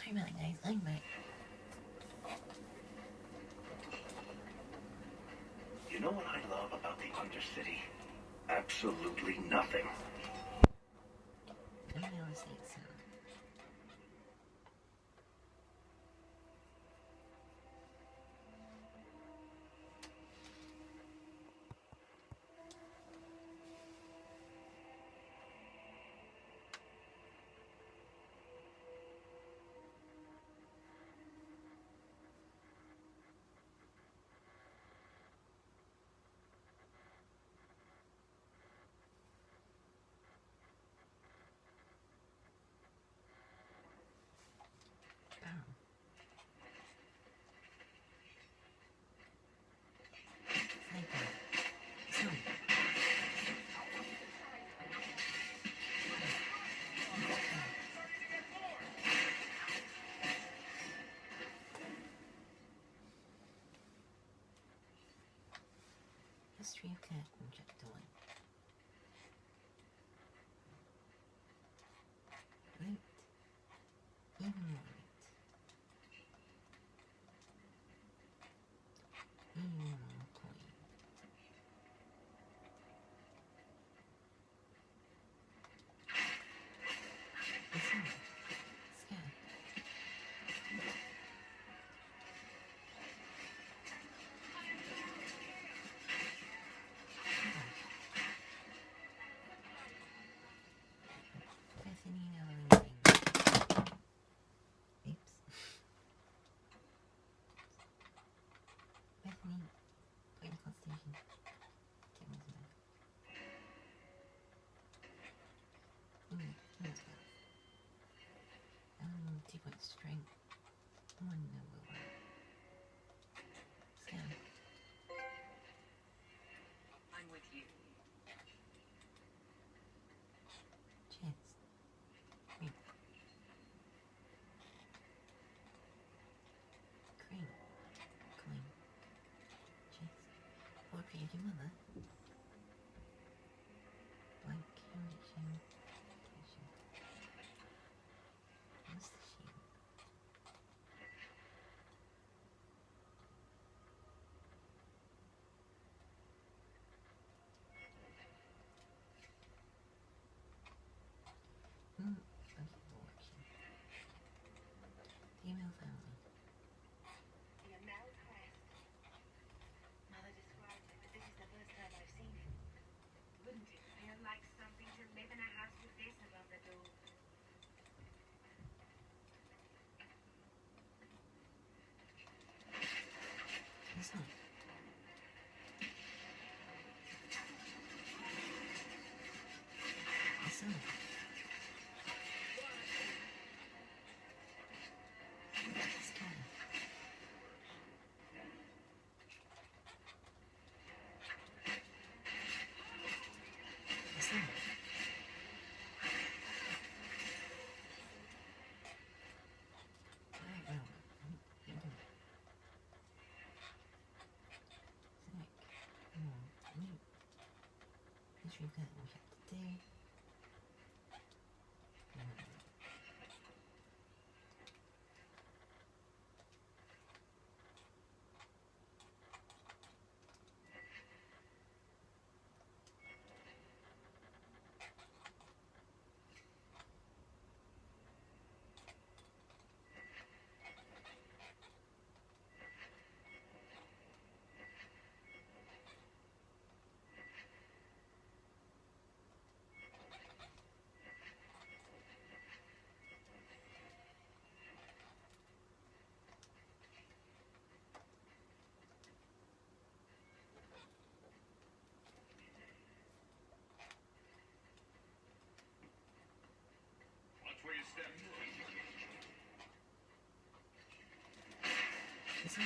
Sorry about that, guys. I'm back. You know what I love about the Undercity? Absolutely nothing. Let me know the state sound. History of Curtain, Chapter 1. Root. Even more root. Even more coin. Listen. Scared. Bethany Ellen. Oops. Bethany. Political station. Timmins back. Timmins back. 2-point strength. 1 number 1. Scan. I'm with you. Chance. Cream. Cream. Coin. Chance. What for your mother? Blank. Conviction. Tension. What's the shield? Action. Female family. The Amel crest. Mother described it, but this is the first time I've seen it. Wouldn't it feel like something to live in a house with this above the door? Listen. Listen. Scan. Listen. Alright, well. Sick. Wait. History of Curtain, Chapter 2. Watch where you step. Listen.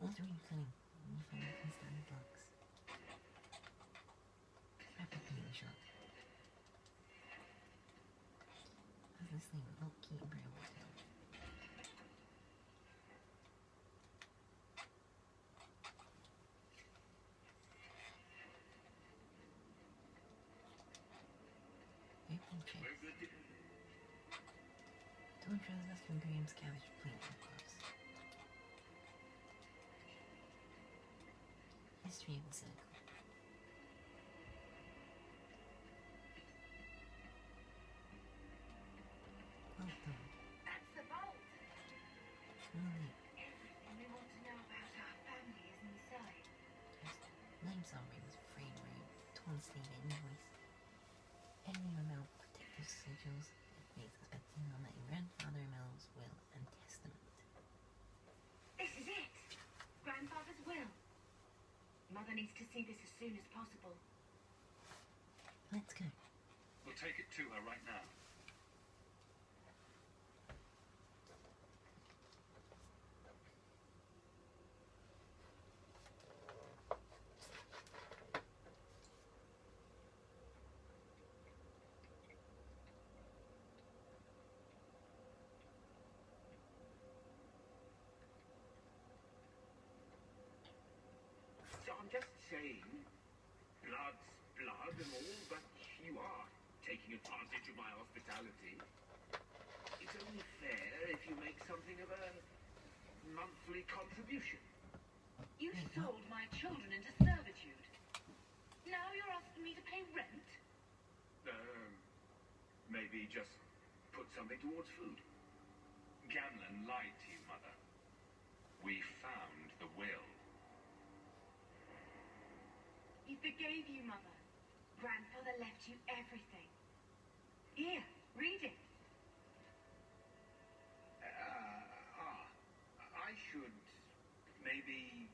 All 3 cunning. Only 5 can stand blocks. This thing will keep Bramble down. Open chest. Torn trousers from Graham's cabbage plant gloves. History of the circle. Well done. That's the vault. Really, Everything we want to know about our family is inside. name summaries, frame room, torn sleeve invoice, any amount protective sigils, makes expecting on that your grandfather Mel's will and testament. This is it. Grandfather's will. Mother needs to see this as soon as possible. Let's go. We'll take it to her right now. So I'm just saying, blood's blood and all, but you are taking advantage of my hospitality. It's only fair if you make something of a monthly contribution. You Hey, sold my children into servitude. Now you're asking me to pay rent? Maybe just put something towards food. Gamlen lied to you, Mother. We found the will. He forgave you, Mother. Grandfather left you everything. Here, read it. I should maybe...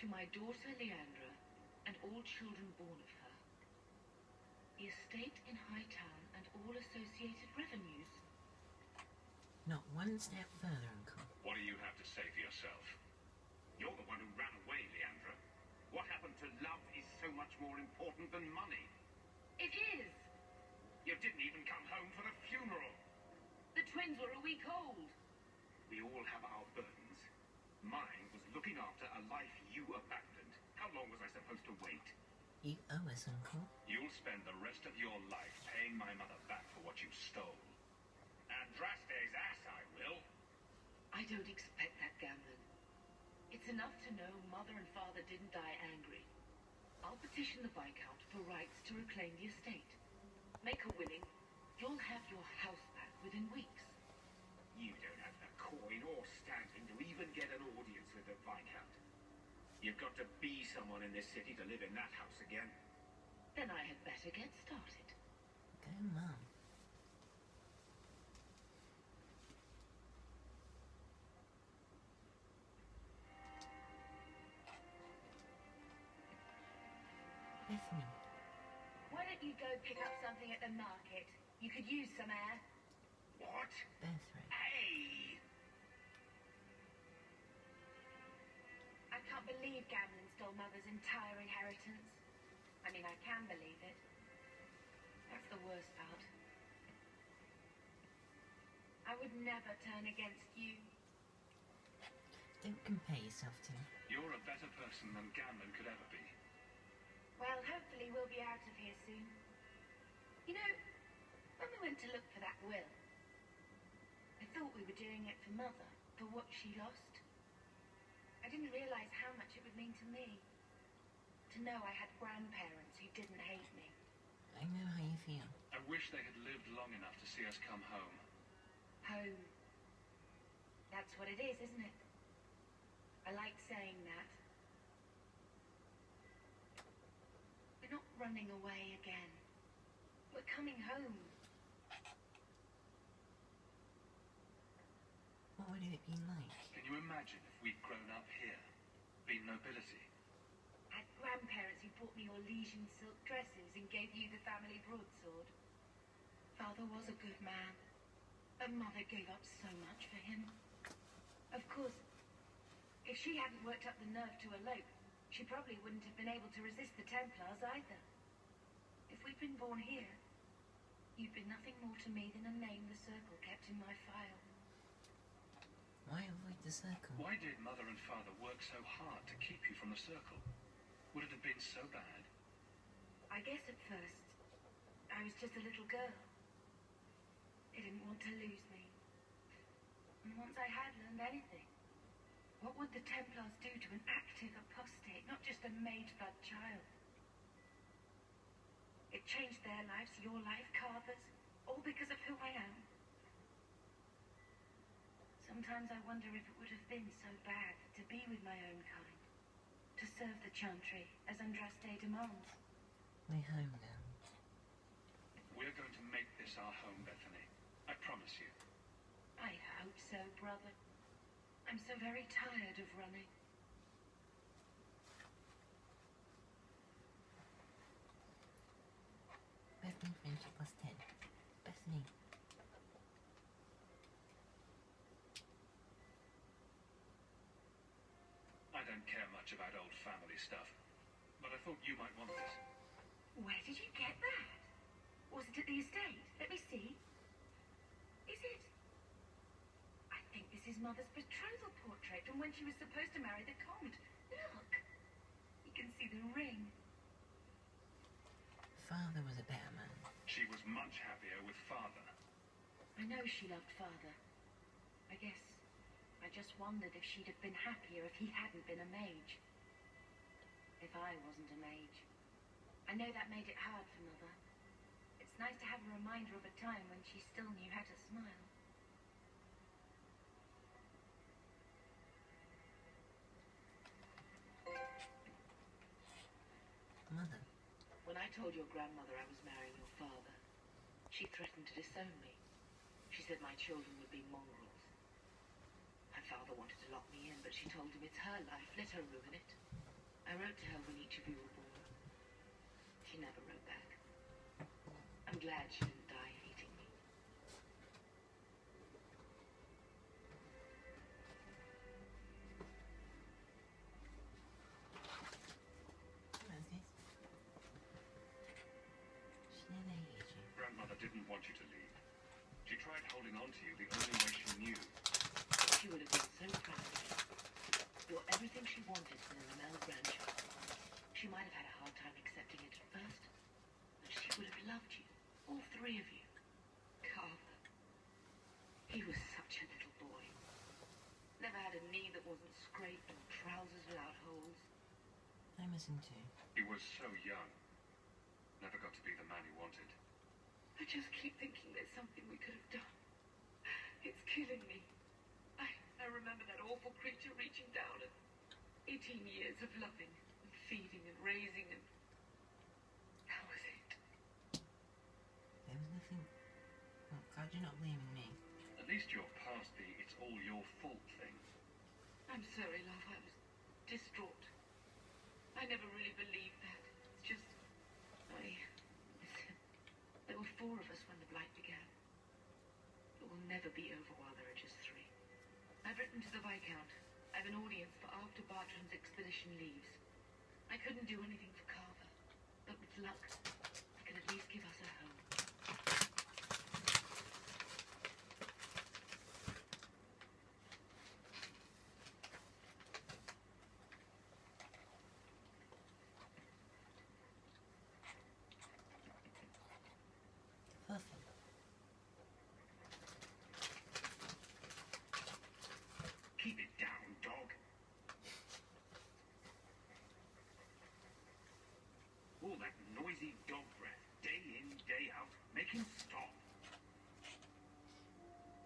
To my daughter Leandra, and all children born of her, the estate in Hightown and all associated revenues. Not one step further, Uncle. What do you have to say for yourself? You're the one who ran away, Leandra. What happened to love is so much more important than money. It is! You didn't even come home for the funeral. The twins were a week old. We all have our burdens. Mine was looking after a life you abandoned. How long was I supposed to wait? You owe us, Uncle. You'll spend the rest of your life paying my mother back for what you stole. Andraste's ass, I will. I don't expect that, Gamlen. It's enough to know Mother and Father didn't die angry. I'll petition the Viscount for rights to reclaim the estate. Make her willing, you'll have your house back within weeks. You don't have the coin or standing to even get an audience with the Viscount. You've got to be someone in this city to live in that house again. Then I had better get started. Go, Mum. Bethany. Why don't you go pick up something at the market? You could use some air. What? Birthright. Hey! I can't believe Gamlen stole Mother's entire inheritance. I mean, I can believe it. That's the worst part. I would never turn against you. Don't compare yourself to me. You're a better person than Gamlen could ever be. Well, hopefully we'll be out of here soon. You know, when we went to look for that will, I thought we were doing it for Mother, for what she lost. I didn't realize how much it would mean to me. To know I had grandparents who didn't hate me. I know how you feel. I wish they had lived long enough to see us come home. Home. That's what it is, isn't it? I like saying that. We're not running away again. We're coming home. What would it have been like? Can you imagine if we'd grown up here? Been nobility? I had grandparents who bought me Orlesian silk dresses and gave you the family broadsword. Father was a good man. And Mother gave up so much for him. Of course, if she hadn't worked up the nerve to elope, she probably wouldn't have been able to resist the Templars either. If we'd been born here, You've been nothing more to me than a name the Circle kept in my file. Why avoid the Circle? Why did Mother and Father work so hard to keep you from the Circle? Would it have been so bad? I guess at first, I was just a little girl. They didn't want to lose me. And once I had learned anything, what would the Templars do to an active apostate, not just a made-blood child? It changed their lives, your life, Carver's, all because of who I am. Sometimes I wonder if it would have been so bad to be with my own kind, to serve the Chantry as Andraste demands. We're home now. We're going to make this our home, Bethany. I promise you. I hope so, brother. I'm so very tired of running. Bethany friendship plus 10. Bethany. I don't care much about old family stuff, but I thought you might want this. Where did you get that? Was it at the estate? Let me see. Is it? I think this is Mother's betrothal portrait from when she was supposed to marry the Comte. Look. You can see the ring. Father was a better man. She was much happier with Father. I know she loved Father. I guess I just wondered if she'd have been happier if he hadn't been a mage. If I wasn't a mage. I know that made it hard for Mother. It's nice to have a reminder of a time when she still knew how to smile. Mother. When I told your grandmother I was marrying your father, she threatened to disown me. She said my children would be mongrels. My father wanted to lock me in, but she told him it's her life, let her ruin it. I wrote to her when each of you were born. She never wrote back. I'm glad she didn't die hating me. What is this? She never hated you. Grandmother didn't want you to leave. She tried holding on to you the only way she knew. She would have been so proud of you. You're everything she wanted in an Amel grandchild. She might have had a hard time accepting it at first, but she would have loved you, all three of you. Carver. He was such a little boy. Never had a knee that wasn't scraped or trousers without holes. I miss him too. He was so young. Never got to be the man he wanted. I just keep thinking there's something we could have done. It's killing me. I remember that awful creature reaching down and 18 years of loving and feeding and raising and... That was it. There was nothing... Oh, God, you're not blaming me. At least you're past the it's all your fault thing. I'm sorry, love. I was distraught. I never really believed that. It's just... There were 4 of us when the Blight began. It will never be over while there are just 3. I've written to the Viscount. I've an audience for after Bartram's expedition leaves. I couldn't do anything for Carver, but with luck, I can at least give us a home. Perfect. Keep it down, dog. All that noisy dog breath, day in, day out. Make him stop.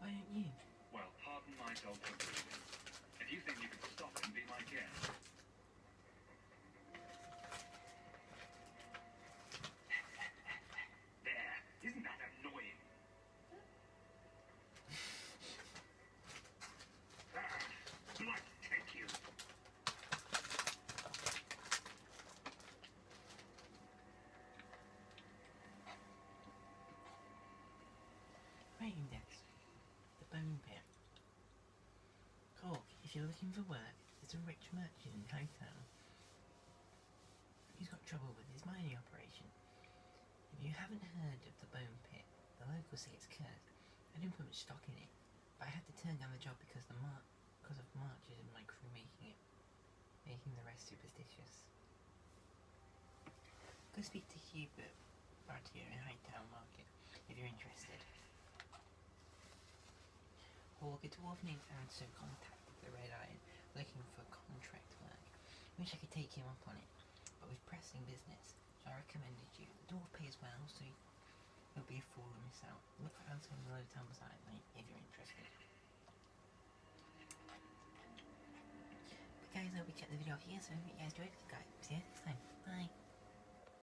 Why don't you? Well, pardon my dog for breathing. If you think you can stop him, be my guest. There. Isn't that annoying? Blood take you. Right index. The Bone Pit. Cork, if you're looking for work, there's a rich merchant in Hightown. He's got trouble with his mining operation. If you haven't heard of the Bone Pit, the locals say it's cursed. I didn't put much stock in it, but I had to turn down the job because of Marches and my crew making the rest superstitious. Go speak to Hubert Bartier in Hightown Market if you're interested. Hawk, a dwarf named Anso contacted the Red Iron looking for contract work. Wish I could take him up on it, but we've pressing business, so I recommended you. The dwarf pays well, so it'll be a fool to miss out. Look for Anso in the Low Town beside me if you're interested. But guys, I hope you checked the video out here, so I hope you guys enjoyed it. Guys, see you next time. Bye.